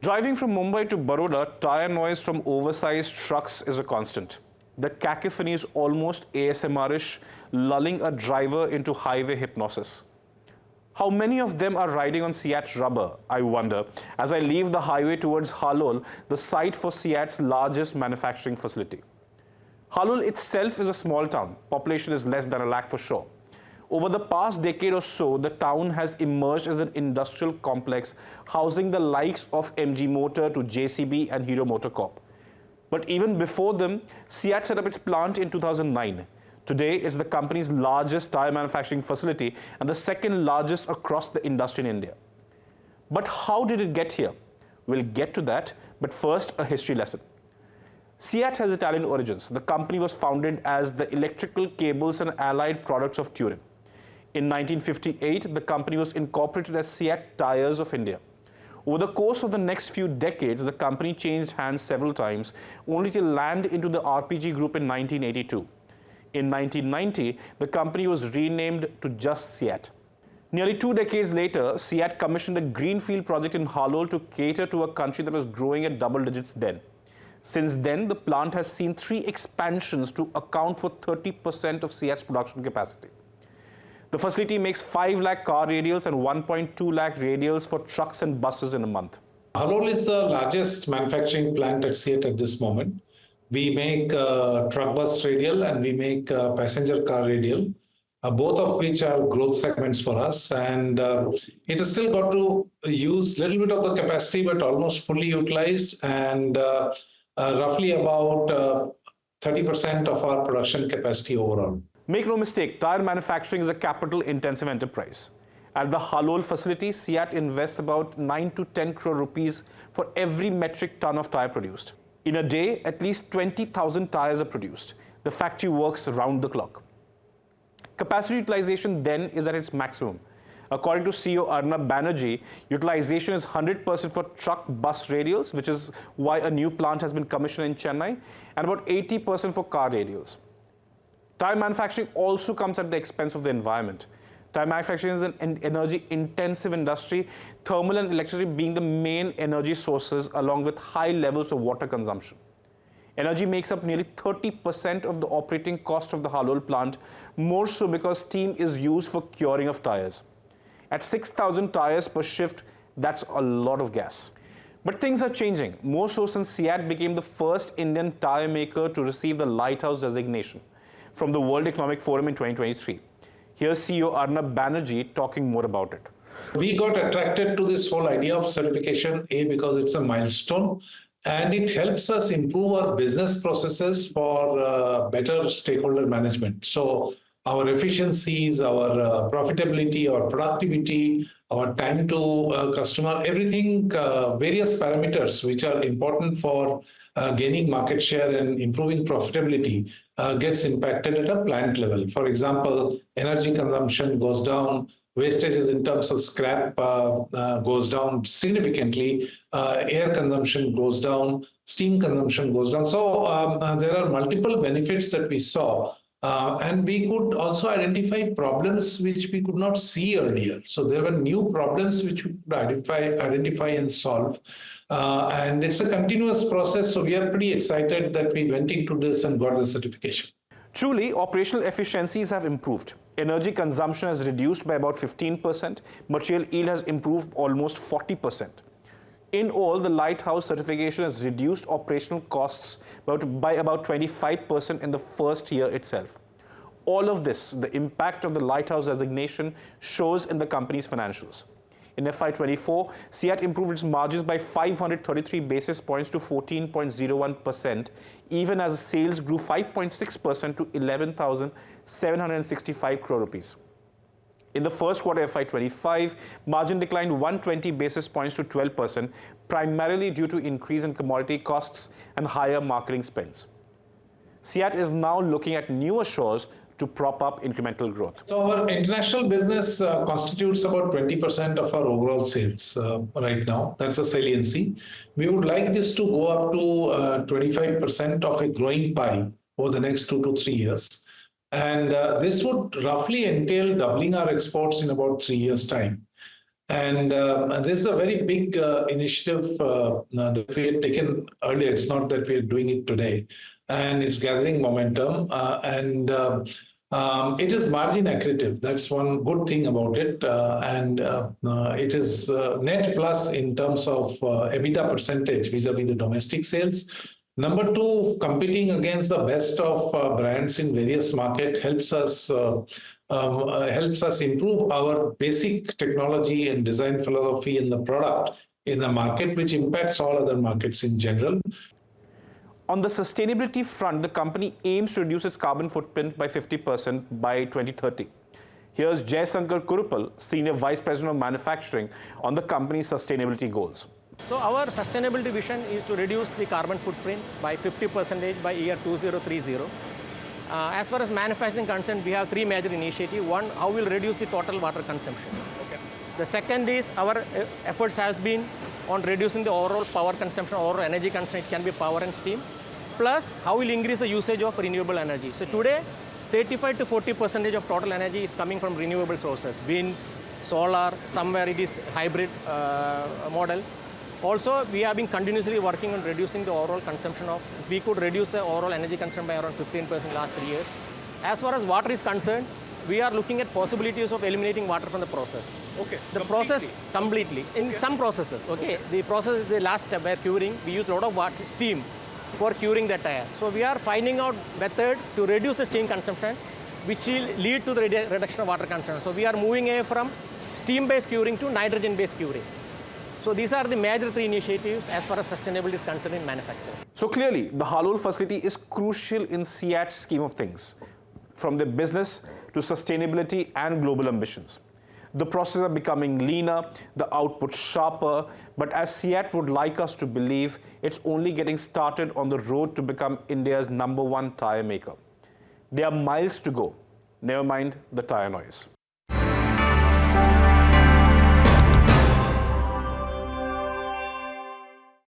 Driving from Mumbai to Baroda, tire noise from oversized trucks is a constant. The cacophony is almost ASMR-ish, lulling a driver into highway hypnosis. How many of them are riding on Ceat rubber, I wonder, as I leave the highway towards Halol, the site for Ceat's largest manufacturing facility. Halol itself is a small town. Population is less than 1 lakh for sure. Over the past decade or so, the town has emerged as an industrial complex housing the likes of MG Motor to JCB and Hero MotoCorp. But even before them, Ceat set up its plant in 2009. Today, it's the company's largest tire manufacturing facility and the second largest across the industry in India. But how did it get here? We'll get to that, but first, a history lesson. Ceat has Italian origins. The company was founded as the Electrical Cables and Allied Products of Turin. In 1958, the company was incorporated as Ceat Tyres of India. Over the course of the next few decades, the company changed hands several times, only to land into the RPG Group in 1982. In 1990, the company was renamed to just Ceat. Nearly 2 decades later, Ceat commissioned a greenfield project in Halol to cater to a country that was growing at double digits then. Since then, the plant has seen 3 expansions to account for 30% of Ceat's production capacity. The facility makes 5 lakh car radials and 1.2 lakh radials for trucks and buses in a month. Halol is the largest manufacturing plant at Ceat at this moment. We make truck bus radial and we make passenger car radial, both of which are growth segments for us. And it has still got to use a little bit of the capacity, but almost fully utilized, and roughly about 30% of our production capacity overall. Make no mistake, tire manufacturing is a capital-intensive enterprise. At the Halol facility, Ceat invests about 9 to 10 crore rupees for every metric ton of tire produced. In a day, at least 20,000 tires are produced. The factory works round the clock. Capacity utilization then is at its maximum. According to CEO Arnab Banerjee, utilization is 100% for truck bus radials, which is why a new plant has been commissioned in Chennai, and about 80% for car radials. Tire manufacturing also comes at the expense of the environment. Tire manufacturing is an energy-intensive industry, thermal and electricity being the main energy sources, along with high levels of water consumption. Energy makes up nearly 30% of the operating cost of the Halol plant, more so because steam is used for curing of tires. At 6,000 tires per shift, that's a lot of gas. But things are changing, more so since Ceat became the first Indian tire maker to receive the Lighthouse designation from the World Economic Forum in 2023. Here's CEO Arnab Banerjee talking more about it. We got attracted to this whole idea of certification, because it's a milestone and it helps us improve our business processes for better stakeholder management. So our efficiencies, our profitability, our productivity, our time to customer, everything, various parameters which are important for gaining market share and improving profitability gets impacted at a plant level. For example, energy consumption goes down, wastages in terms of scrap goes down significantly, air consumption goes down, steam consumption goes down. So there are multiple benefits that we saw. And we could also identify problems which we could not see earlier. So there were new problems which we could identify and solve. And it's a continuous process. So we are pretty excited that we went into this and got the certification. Truly, operational efficiencies have improved. Energy consumption has reduced by about 15%. Material yield has improved almost 40%. In all, the Lighthouse certification has reduced operational costs by about 25% in the first year itself. All of this, the impact of the Lighthouse designation, shows in the company's financials. In FY24, Ceat improved its margins by 533 basis points to 14.01%, even as sales grew 5.6% to 11,765 crore rupees. In the first quarter FY25, margin declined 120 basis points to 12%, primarily due to increase in commodity costs and higher marketing spends. Ceat is now looking at newer shores to prop up incremental growth. So our international business constitutes about 20% of our overall sales right now. That's a saliency. We would like this to go up to 25% of a growing pie over the next 2 to 3 years. And this would roughly entail doubling our exports in about 3 years' time. And this is a very big initiative that we had taken earlier. It's not that we are doing it today, and it's gathering momentum. It is margin accretive. That's one good thing about it, and it is net plus in terms of EBITDA percentage vis-a-vis the domestic sales. Number two, competing against the best of brands in various markets helps us improve our basic technology and design philosophy in the product in the market, which impacts all other markets in general. On the sustainability front, the company aims to reduce its carbon footprint by 50% by 2030. Here's Jayasankar Kuruppal, Senior Vice President of Manufacturing, on the company's sustainability goals. So our sustainability vision is to reduce the carbon footprint by 50% by year 2030. As far as manufacturing concerned, we have three major initiatives. One, how we'll reduce the total water consumption. Okay. The second is our efforts has been on reducing the overall power consumption or energy consumption. It can be power and steam. Plus, how we'll increase the usage of renewable energy. So today, 35 to 40% of total energy is coming from renewable sources. Wind, solar, somewhere it is hybrid model. Also, we have been continuously working on reducing the overall consumption of, we could reduce the overall energy consumption by around 15% last 3 years. As far as water is concerned, we are looking at possibilities of eliminating water from the process. Okay. The process completely, in some processes, okay. The process is the last step where curing, we use a lot of water, steam for curing the tire. So we are finding out method to reduce the steam consumption, which will lead to the reduction of water consumption. So we are moving away from steam-based curing to nitrogen-based curing. So these are the major three initiatives as far as sustainability is concerned in manufacturing. So clearly, the Halol facility is crucial in Ceat's scheme of things, from their business to sustainability and global ambitions. The processes are becoming leaner, the output sharper, but as Ceat would like us to believe, it's only getting started on the road to become India's #1 tyre maker. There are miles to go, never mind the tyre noise.